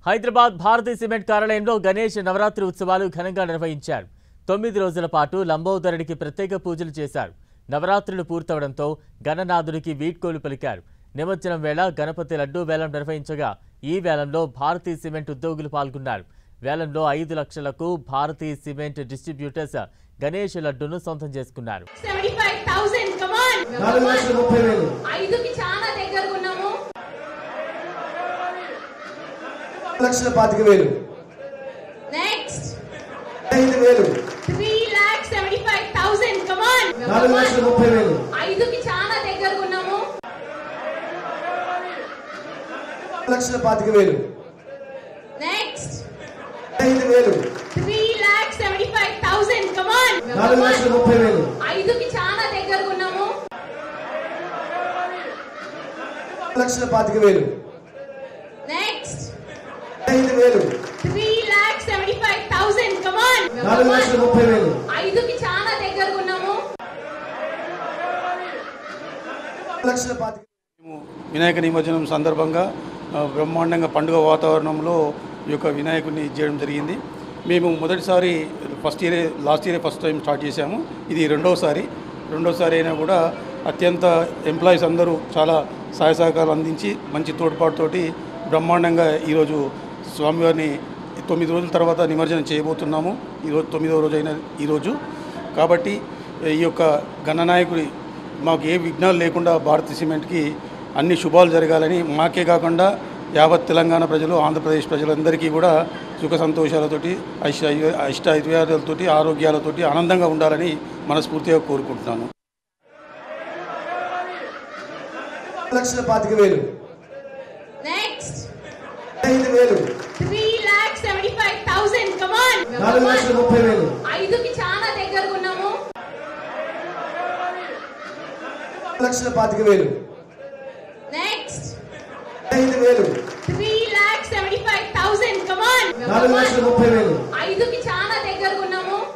Hyderabad Bharati cement కార్యాలయంలో గణేష్ నవరాత్రి ఉత్సవాలు ఘనంగా నిర్వహించారు. 9 రోజుల పాటు లంబోదరుడికి ప్రత్యేక పూజలు చేశారు. నవరాత్రులు పూర్తవడంతో గణనాథుడికి వీడ్కోలు పలికారు. నిమజ్జనం వేళ గణపతి లడ్డూ వేలం నిర్వహించగా ఈ వేలంలో భారతీ సిమెంట్ ఉద్యోగులు పాల్గొన్నారు. వేలంలో 5 లక్షలకు భారతీ సిమెంట్ డిస్ట్రిబ్యూటర్స్ గణేష్ లడ్డూను సొంతం చేసుకున్నారు. 75,000 కమ్ ఆన్ 5కి చాలా దగ్గరగా ఉన్నాము. 1,25,000 నెక్స్ట్ 5,000 3,75,000 కమ్ ఆన్ 4,30,000 5కి చాలా దగ్గరగా ఉన్నాము. 1,25,000 నెక్స్ట్ 5,000 3,75,000 కమ్ ఆన్ 4,30,000 5కి చాలా దగ్గరగా ఉన్నాము. 1,25,000 నెక్స్ట్ 5,000 3,75,000 కమ్ ఆన్ 4,30,000 5కి చాలా దగ్గరగా ఉన్నాము. 1,25,000 వినాయక నిమజ్జనం సందర్భంగా బ్రహ్మాండంగా పండుగ వాతావరణంలో ఈ యొక్క వినాయకుడిని చేయడం జరిగింది. మేము మొదటిసారి లాస్ట్ ఇయరే ఫస్ట్ టైం స్టార్ట్ చేశాము. ఇది రెండోసారి అయినా కూడా అత్యంత ఎంప్లాయీస్ అందరూ చాలా సహాయ సహకారాలు అందించి మంచి తోడ్పాటుతోటి బ్రహ్మాండంగా ఈరోజు స్వామివారిని 9 రోజుల తర్వాత నిమజ్జనం చేయబోతున్నాము. ఈరోజు 9వ రోజు అయిన ఈరోజు కాబట్టి ఈ యొక్క గణనాయకుడి మాకు ఏ విఘ్నాలు లేకుండా భారతీ సిమెంట్కి అన్ని శుభాలు జరగాలని, మాకే కాకుండా యావత్ తెలంగాణ ప్రజలు, ఆంధ్రప్రదేశ్ ప్రజలందరికీ కూడా సుఖ సంతోషాలతోటి ఐశ్వర్యాలతోటి ఆరోగ్యాలతోటి ఆనందంగా ఉండాలని మనస్ఫూర్తిగా కోరుకుంటున్నాను. 1,25,000 నెక్స్ట్ 5,000 3,75,000 కమ్ ఆన్ 4,30,000 5కి చాలా దగ్గరగా ఉన్నాము. 1,25,000 నెక్స్ట్ 5,000 3,75,000 కమ్ ఆన్ 4,30,000 5కి